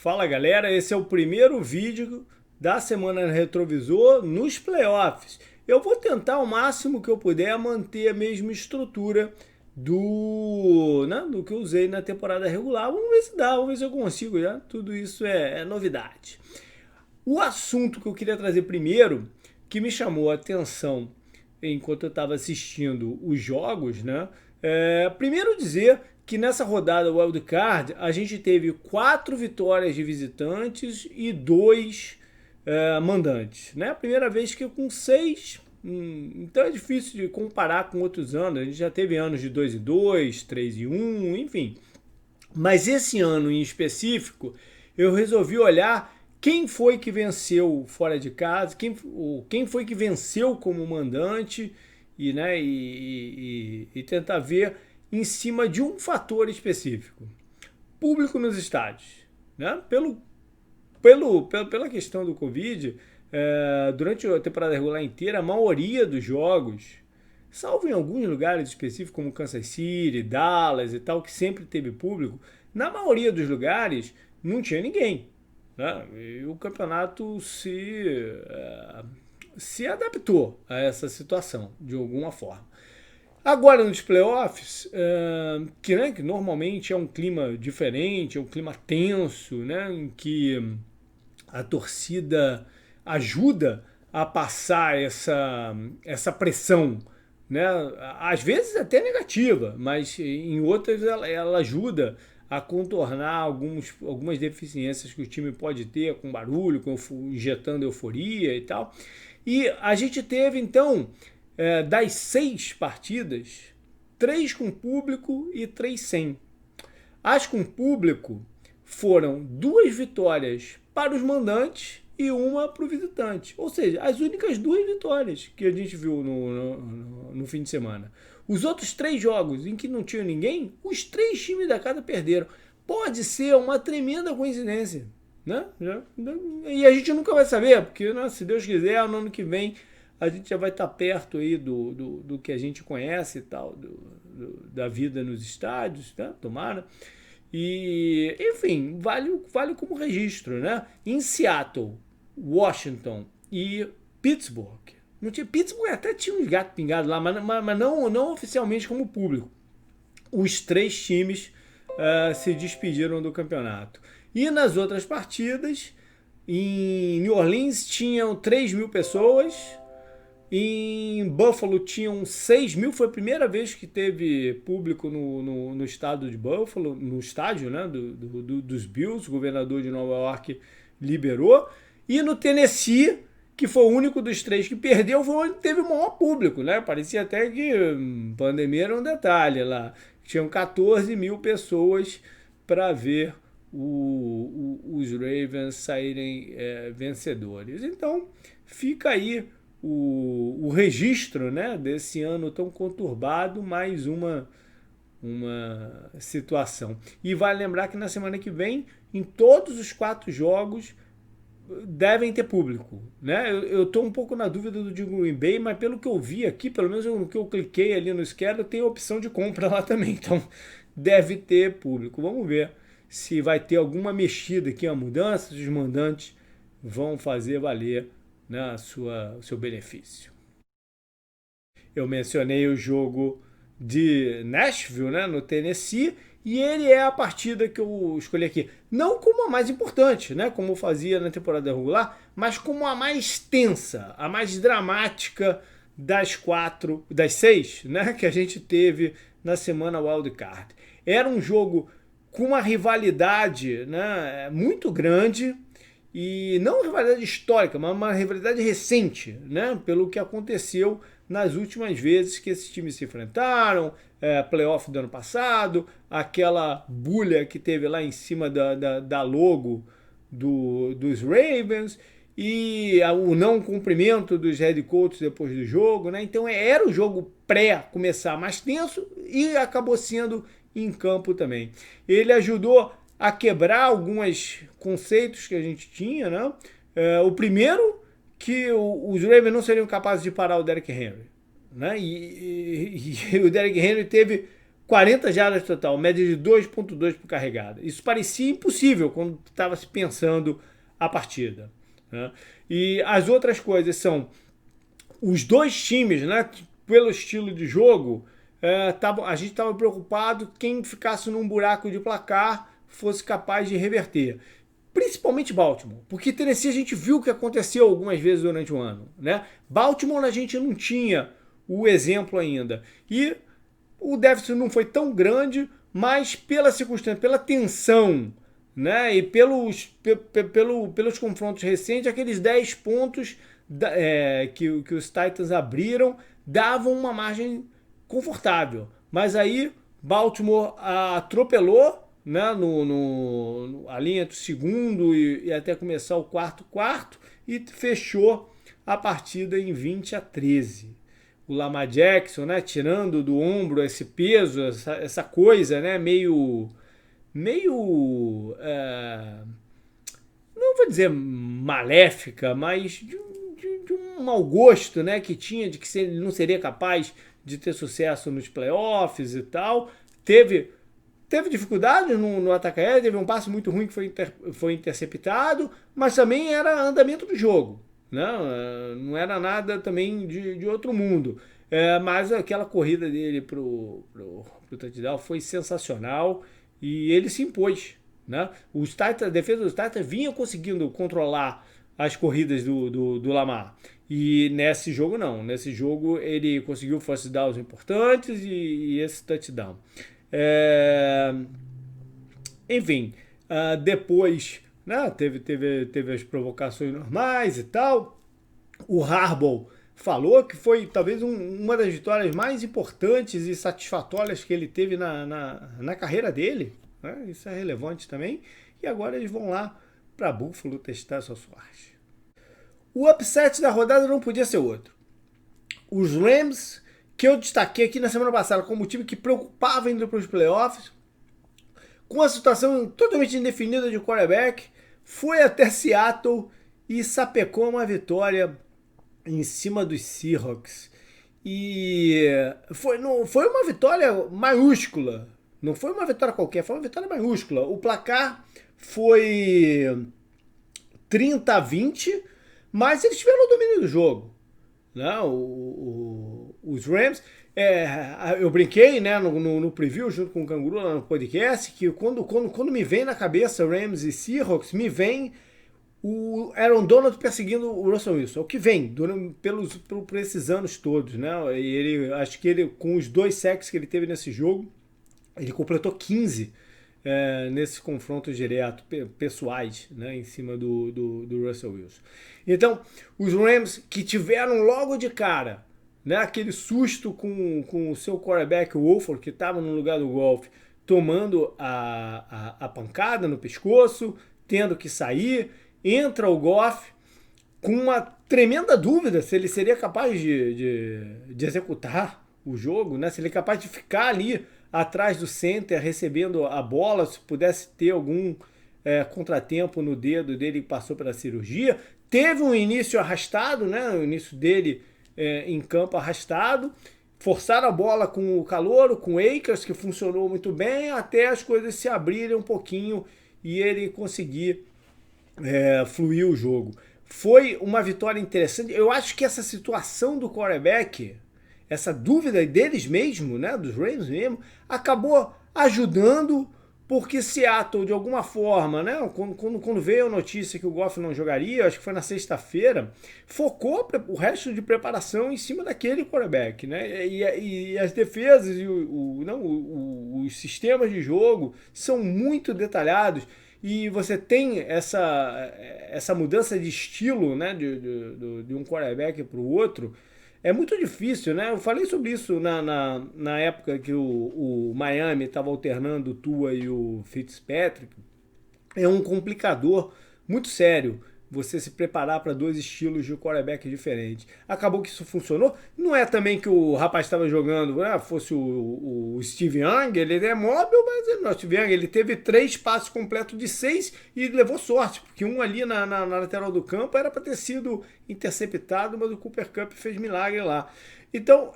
Fala galera, esse é o primeiro vídeo da semana no retrovisor nos playoffs. Eu vou tentar o máximo que eu puder manter a mesma estrutura do que eu usei na temporada regular. Vamos ver se dá, vamos ver se eu consigo, né? Tudo isso é novidade. O assunto que eu queria trazer primeiro, que me chamou a atenção enquanto eu estava assistindo os jogos, né? Primeiro dizer que nessa rodada Wild Card a gente teve 4 vitórias de visitantes e 2 mandantes, né? A primeira vez que com 6, então é difícil de comparar com outros anos. A gente já teve anos de 2-2, 3-1, enfim. Mas esse ano em específico, eu resolvi olhar quem foi que venceu fora de casa, quem foi que venceu como mandante e tentar ver em cima de um fator específico. Público nos estádios. Né? Pela questão do Covid, durante a temporada regular inteira, a maioria dos jogos, salvo em alguns lugares específicos como Kansas City, Dallas e tal, que sempre teve público, na maioria dos lugares não tinha ninguém. Né? E o campeonato se adaptou a essa situação de alguma forma. Agora nos playoffs, que normalmente é um clima diferente, é um clima tenso, né, em que a torcida ajuda a passar essa pressão, né, às vezes até negativa, mas em outras ela ajuda a contornar algumas deficiências que o time pode ter com barulho, injetando euforia e tal. E a gente teve então das 6 partidas, 3 com público e 3 sem. As com público foram 2 vitórias para os mandantes e uma para o visitante. Ou seja, as únicas 2 vitórias que a gente viu no fim de semana. Os outros 3 jogos em que não tinha ninguém, os 3 times da casa perderam. Pode ser uma tremenda coincidência. Né? E a gente nunca vai saber, porque se Deus quiser, no ano que vem a gente já vai estar perto aí do que a gente conhece e tal, da vida nos estádios, né? Tomara. E, enfim, vale como registro, né? Em Seattle, Washington e Pittsburgh. Não tinha, Pittsburgh até tinha uns gatos pingados lá, mas não oficialmente como público. Os 3 times se despediram do campeonato. E nas outras partidas, em New Orleans tinham 3.000 pessoas, em Buffalo tinham 6.000, foi a primeira vez que teve público no estado de Buffalo, no estádio, né, dos Bills, o governador de Nova York liberou. E no Tennessee, que foi o único dos 3 que perdeu, foi onde teve o maior público, né? Parecia até que pandemia era um detalhe lá. Tinham 14.000 pessoas para ver os Ravens saírem vencedores. Então fica aí o registro, né, desse ano tão conturbado, mais uma situação. E vale lembrar que na semana que vem, em todos os 4 jogos, devem ter público, né? Eu tô um pouco na dúvida do de Green Bay, mas pelo que eu vi aqui, pelo menos no que eu cliquei ali no schedule, tem a opção de compra lá também, então deve ter público. Vamos ver se vai ter alguma mexida aqui, uma mudança, os mandantes vão fazer valer, né, o seu benefício. Eu mencionei o jogo de Nashville, né, no Tennessee, e ele é a partida que eu escolhi aqui. Não como a mais importante, né, como eu fazia na temporada regular, mas como a mais tensa, a mais dramática das 6, né, que a gente teve na semana Wild Card. Era um jogo com uma rivalidade, né, muito grande, e não uma rivalidade histórica, mas uma rivalidade recente, né, pelo que aconteceu nas últimas vezes que esses times se enfrentaram, playoff do ano passado, aquela bulha que teve lá em cima da logo dos Ravens, e o não cumprimento dos head coaches depois do jogo, né? Então era o jogo pré-começar mais tenso e acabou sendo em campo também. Ele ajudou a quebrar alguns conceitos que a gente tinha, né? O primeiro, que os Ravens não seriam capazes de parar o Derrick Henry, né? E o Derrick Henry teve 40 jardas total, média de 2,2 por carregada. Isso parecia impossível quando estava se pensando a partida, né? E as outras coisas são os dois times, né, pelo estilo de jogo, a gente estava preocupado quem ficasse num buraco de placar fosse capaz de reverter. Principalmente Baltimore, porque Tennessee a gente viu o que aconteceu algumas vezes durante o ano, né? Baltimore a gente não tinha o exemplo ainda. E o déficit não foi tão grande, mas pela circunstância, pela tensão, né? E pelos confrontos recentes, aqueles 10 pontos que os Titans abriram davam uma margem confortável. Mas aí Baltimore atropelou, né, ali entre o segundo e até começar o quarto e fechou a partida em 20-13. O Lamar Jackson, né, tirando do ombro esse peso, essa coisa, né, meio não vou dizer maléfica, mas de um mau gosto, né, que tinha de que ele não seria capaz de ter sucesso nos playoffs e tal. Teve dificuldade no ataque aéreo, teve um passe muito ruim que foi interceptado, mas também era andamento do jogo, né? Não era nada também de outro mundo. Mas aquela corrida dele pro touchdown foi sensacional e ele se impôs, né? A defesa dos Titans vinha conseguindo controlar as corridas do Lamar. E nesse jogo não. Nesse jogo ele conseguiu first downs importantes e esse touchdown. Enfim, depois, né, teve as provocações normais e tal. O Harbaugh falou que foi talvez uma das vitórias mais importantes e satisfatórias que ele teve na carreira dele, né? Isso é relevante também. E agora eles vão lá para Buffalo testar sua sorte. O upset da rodada não podia ser outro. Os Rams, que eu destaquei aqui na semana passada como o time que preocupava indo para os playoffs, com a situação totalmente indefinida de quarterback, foi até Seattle e sapecou uma vitória em cima dos Seahawks. E foi uma vitória maiúscula, não foi uma vitória qualquer, foi uma vitória maiúscula. O placar foi 30-20, mas eles tiveram o domínio do jogo. Não, os Rams, eu brinquei, né, no preview junto com o Canguru lá no podcast, que quando me vem na cabeça Rams e Seahawks, me vem o Aaron Donald perseguindo o Russell Wilson. É o que vem por esses anos todos, né? E acho que ele, com os 2 sacks que ele teve nesse jogo, ele completou 15 nesses confrontos diretos, pessoais, né, em cima do Russell Wilson. Então, os Rams que tiveram logo de cara, né, aquele susto com o seu quarterback, o Wolford, que estava no lugar do Goff, tomando a pancada no pescoço, tendo que sair, entra o Goff com uma tremenda dúvida se ele seria capaz de executar o jogo, né, se ele é capaz de ficar ali atrás do center, recebendo a bola, se pudesse ter algum contratempo no dedo dele que passou pela cirurgia. Teve um início arrastado, né? O início dele em campo arrastado. Forçaram a bola com o calouro, com o Akers, que funcionou muito bem, até as coisas se abrirem um pouquinho e ele conseguir fluir o jogo. Foi uma vitória interessante. Eu acho que essa situação do quarterback, essa dúvida deles mesmo, né, dos Rams mesmo, acabou ajudando, porque Seattle, de alguma forma, né, quando veio a notícia que o Goff não jogaria, acho que foi na sexta-feira, focou o resto de preparação em cima daquele quarterback, né, e as defesas e os sistemas de jogo são muito detalhados, e você tem essa mudança de estilo, né, de um quarterback para o outro. É muito difícil, né? Eu falei sobre isso na época que o Miami estava alternando o Tua e o Fitzpatrick. É um complicador muito sério você se preparar para 2 estilos de quarterback diferentes. Acabou que isso funcionou. Não é também que o rapaz estava jogando, fosse o Steve Young, ele é móvel, mas não, o Steve Young, ele teve 3 passes completos de 6 e levou sorte, porque um ali na lateral do campo era para ter sido interceptado, mas o Cooper Kupp fez milagre lá. Então,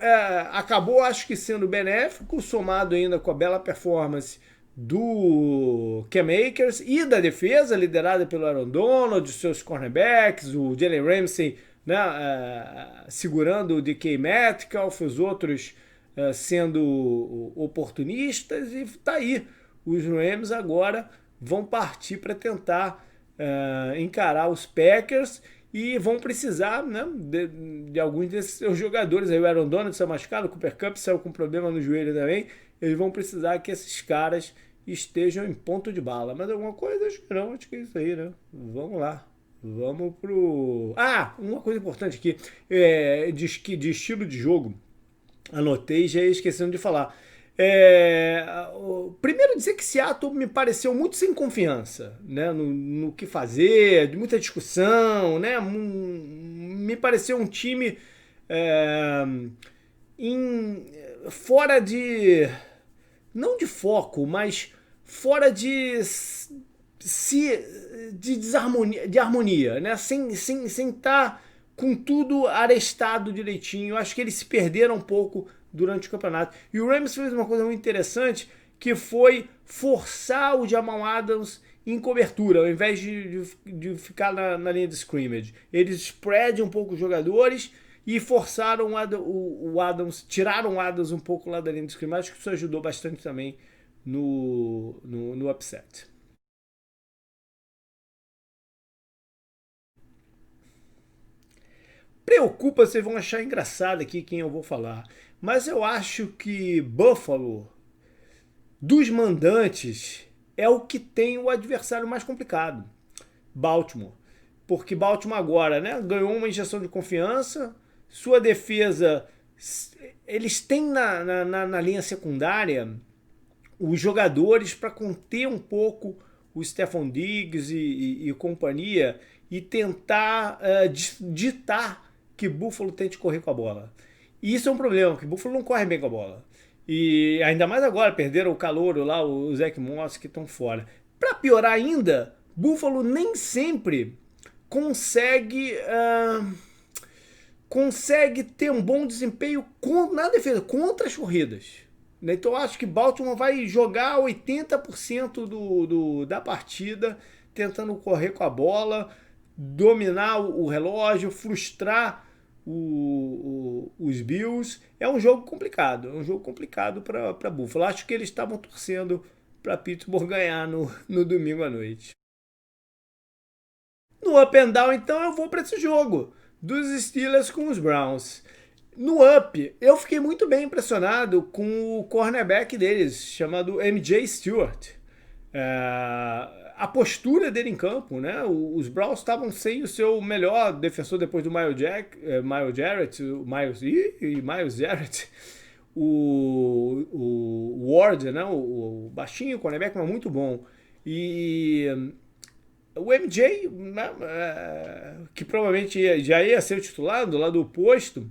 acabou, acho que sendo benéfico, somado ainda com a bela performance do Cam Akers e da defesa, liderada pelo Aaron Donald, os seus cornerbacks, o Jalen Ramsey, né, segurando o DK Metcalf, os outros sendo oportunistas, e tá aí. Os Rams agora vão partir para tentar encarar os Packers e vão precisar, né, de alguns desses seus jogadores. Aí o Aaron Donald saiu machucado, o Cooper Kupp saiu com problema no joelho também. Eles vão precisar que esses caras estejam em ponto de bala. Mas alguma coisa, acho que não, acho que é isso aí, né? Vamos lá. Vamos pro... uma coisa importante aqui, de estilo de jogo, anotei e já ia esquecendo de falar. Primeiro dizer que Seattle me pareceu muito sem confiança, né, no que fazer, de muita discussão, né, me pareceu um time fora de, não de foco, mas fora de desarmonia, de harmonia, né, sem estar com tudo arestado direitinho. Eu acho que eles se perderam um pouco durante o campeonato. E o Rams fez uma coisa muito interessante, que foi forçar o Jamal Adams em cobertura, ao invés de ficar na linha de scrimmage. Eles spread um pouco os jogadores e forçaram o Adams, tiraram o Adams um pouco lá da linha de scrimmage. Acho que isso ajudou bastante também no upset. Preocupa, vocês vão achar engraçado aqui quem eu vou falar. Mas eu acho que Buffalo, dos mandantes, é o que tem o adversário mais complicado. Baltimore. Porque Baltimore agora, né, ganhou uma injeção de confiança, sua defesa, eles têm na linha secundária os jogadores para conter um pouco o Stephon Diggs e companhia e tentar ditar que Buffalo tente correr com a bola. E isso é um problema, porque Buffalo não corre bem com a bola. E ainda mais agora, perderam o calouro lá, o Zach Moss, que estão fora. Para piorar ainda, Buffalo nem sempre consegue ter um bom desempenho na defesa, contra as corridas. Então eu acho que Baltimore vai jogar 80% da partida tentando correr com a bola, dominar o relógio, frustrar os Bills. É um jogo complicado, para Buffalo. Acho que eles estavam torcendo para Pittsburgh ganhar no domingo à noite. No up and down, então, eu vou para esse jogo dos Steelers com os Browns. No up, eu fiquei muito bem impressionado com o cornerback deles, chamado MJ Stewart. A postura dele em campo, né? Os Browns estavam sem o seu melhor defensor depois do Myles Jarrett, Myles Jarrett, o Ward, né? O baixinho, o cornerback, mas muito bom. E o MJ, né, que provavelmente já ia ser o titular do lado oposto,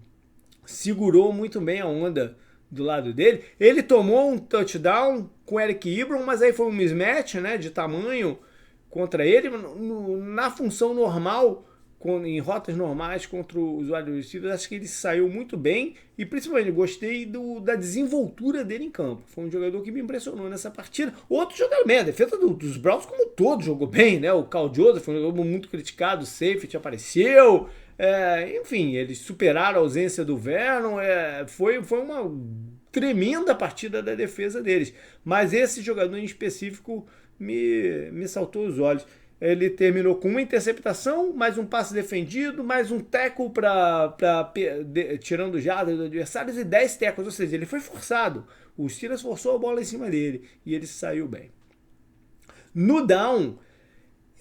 segurou muito bem a onda do lado dele. Ele tomou um touchdown com o Eric Ebron, mas aí foi um mismatch, né, de tamanho contra ele. Na função normal, em rotas normais contra os wide receivers, acho que ele saiu muito bem e principalmente gostei da desenvoltura dele em campo. Foi um jogador que me impressionou nessa partida. Outro jogador bem, a defesa dos Browns como todo jogou bem, né? O Carl Joseph foi um jogador muito criticado, o safety apareceu. Enfim, eles superaram a ausência do Vernon. Foi uma tremenda partida da defesa deles. Mas esse jogador em específico me saltou os olhos. Ele terminou com uma interceptação, mais um passe defendido, mais um tackle tirando jardas dos adversários e 10 tackles. Ou seja, ele foi forçado. O Steelers forçou a bola em cima dele e ele saiu bem. No down,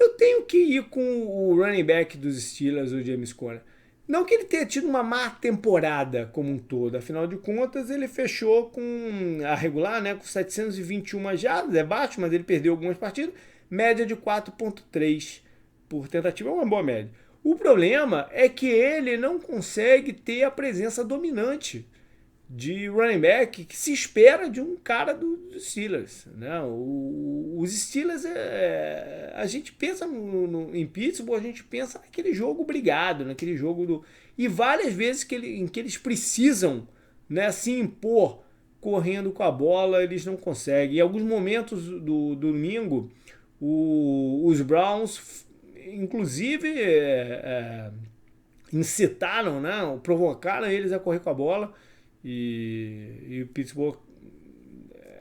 eu tenho que ir com o running back dos Steelers, o James Conner. Não que ele tenha tido uma má temporada como um todo, afinal de contas ele fechou com a regular, né, com 721 jardas, é baixo, mas ele perdeu algumas partidas, média de 4.3 por tentativa, é uma boa média. O problema é que ele não consegue ter a presença dominante de running back que se espera de um cara dos Steelers, né? Os Steelers, a gente pensa em Pittsburgh, a gente pensa naquele jogo brigado, naquele jogo e várias vezes em que eles precisam, né, se impor correndo com a bola, eles não conseguem. Em alguns momentos do domingo, os Browns, inclusive, incitaram, né, provocaram eles a correr com a bola, e o Pittsburgh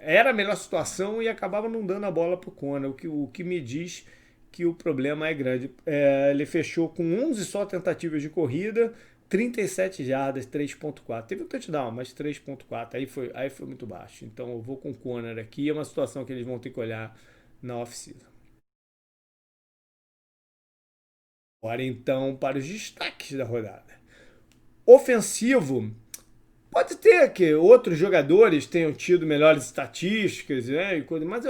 era a melhor situação e acabava não dando a bola para o Conner, o que me diz que o problema é grande. Ele fechou com 11 só tentativas de corrida, 37 jardas, 3.4. Teve um touchdown, mas 3.4. Aí foi muito baixo. Então eu vou com o Conner aqui. É uma situação que eles vão ter que olhar na off-season. Agora então para os destaques da rodada. Ofensivo, pode ter que outros jogadores tenham tido melhores estatísticas, né,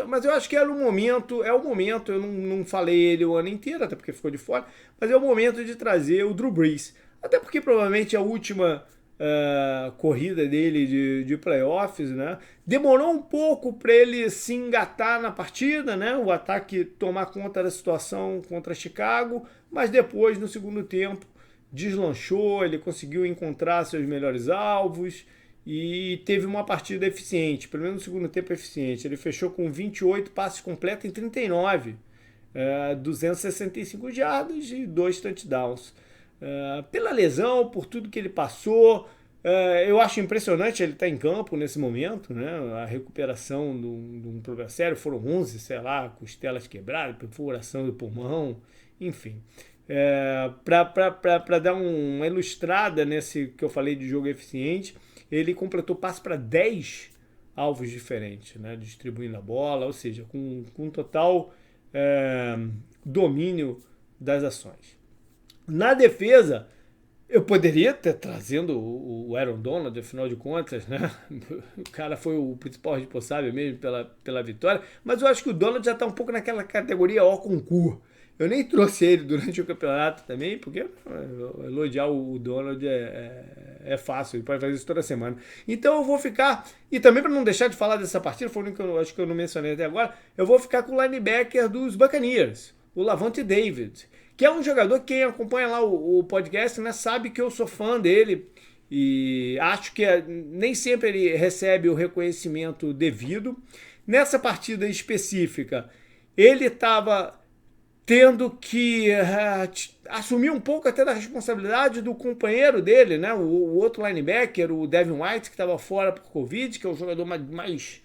mas eu acho que era o momento, eu não falei ele o ano inteiro, até porque ficou de fora, mas é o momento de trazer o Drew Brees. Até porque provavelmente a última corrida dele de playoffs, né, demorou um pouco para ele se engatar na partida, né, o ataque tomar conta da situação contra Chicago, mas depois, no segundo tempo, deslanchou, ele conseguiu encontrar seus melhores alvos e teve uma partida eficiente, pelo menos no segundo tempo eficiente. Ele fechou com 28 passes completos em 39, 265 jardas e 2 touchdowns. Pela lesão, por tudo que ele passou, eu acho impressionante ele estar em campo nesse momento, né? A recuperação de um problema sério, foram 11, sei lá, costelas quebradas, perfuração do pulmão, enfim. Para dar uma ilustrada nesse que eu falei de jogo eficiente, ele completou passe para 10 alvos diferentes, né, distribuindo a bola, ou seja, com total domínio das ações. Na defesa, eu poderia ter trazendo o Aaron Donald, afinal de contas, né? O cara foi o principal responsável mesmo pela vitória, mas eu acho que o Donald já está um pouco naquela categoria ó concurso. Eu nem trouxe ele durante o campeonato também, porque elogiar o Donald é fácil, ele pode fazer isso toda semana. Então eu vou ficar, e também para não deixar de falar dessa partida, foi o que eu acho que eu não mencionei até agora, eu vou ficar com o linebacker dos Buccaneers, o Lavonte David, que é um jogador que quem acompanha lá o podcast, né, sabe que eu sou fã dele e acho que nem sempre ele recebe o reconhecimento devido. Nessa partida específica, ele estava tendo que assumir um pouco até da responsabilidade do companheiro dele, né? O outro linebacker, o Devin White, que estava fora por Covid, que é o jogador mais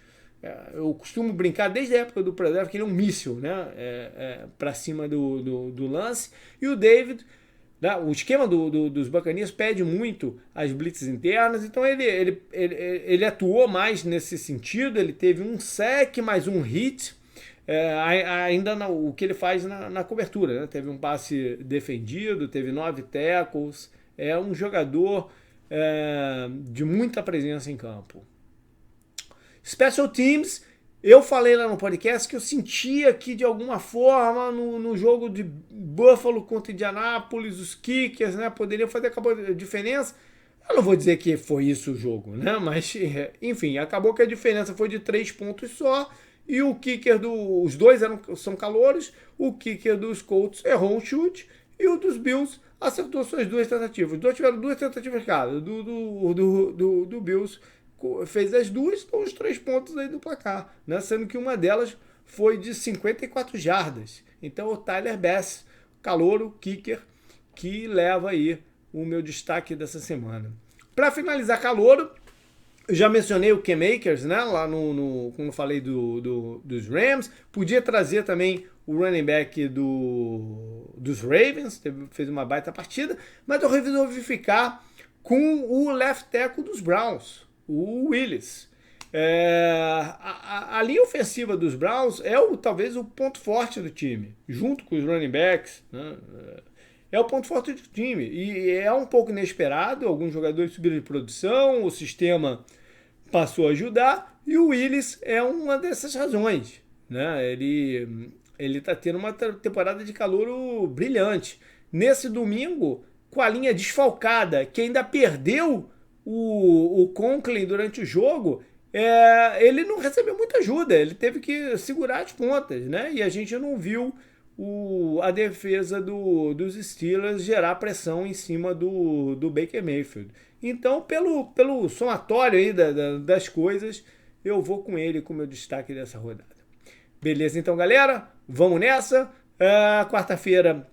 eu costumo brincar desde a época do pré-draft que ele é um míssil, né? Para cima do lance. E o David, né? O esquema dos Buccaneers pede muito as blitzes internas, então ele atuou mais nesse sentido. Ele teve um sec mais um hit. Ainda o que ele faz na cobertura, né? Teve um passe defendido, teve 9 tackles, é um jogador de muita presença em campo. Special Teams, eu falei lá no podcast que eu sentia que de alguma forma no jogo de Buffalo contra Indianapolis, os kickers, né, poderiam fazer a diferença. Eu não vou dizer que foi isso o jogo, né? Mas enfim, acabou que a diferença foi de 3 pontos só. E o kicker os dois são calouros, o kicker dos Colts errou um chute e o dos Bills acertou suas 2 tentativas. Os dois tiveram 2 tentativas cada. Do Bills fez as 2, então os 3 pontos aí do placar, né? Sendo que uma delas foi de 54 jardas. Então o Tyler Bass, calouro, kicker, que leva aí o meu destaque dessa semana. Para finalizar calouro, eu já mencionei o Cam Akers, né? Lá como eu falei dos Rams. Podia trazer também o running back dos Ravens, fez uma baita partida, mas eu resolvi ficar com o left tackle dos Browns, o Willis. A linha ofensiva dos Browns talvez o ponto forte do time, junto com os running backs, né? É o ponto forte do time. E é um pouco inesperado, alguns jogadores subiram de produção, o sistema passou a ajudar, e o Willis é uma dessas razões, né? Ele está tendo uma temporada de calouro brilhante. Nesse domingo, com a linha desfalcada, que ainda perdeu o Conklin, durante o jogo, ele não recebeu muita ajuda, ele teve que segurar as pontas, né? E a gente não viu a defesa dos Steelers gerar pressão em cima do Baker Mayfield. Então, pelo somatório aí das coisas, eu vou com ele como meu destaque dessa rodada. Beleza, então, galera? Vamos nessa. Quarta-feira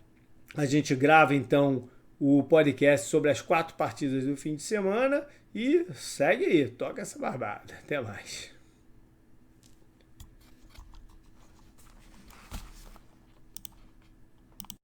a gente grava, então, o podcast sobre as 4 partidas do fim de semana e segue aí, toca essa barbada. Até mais.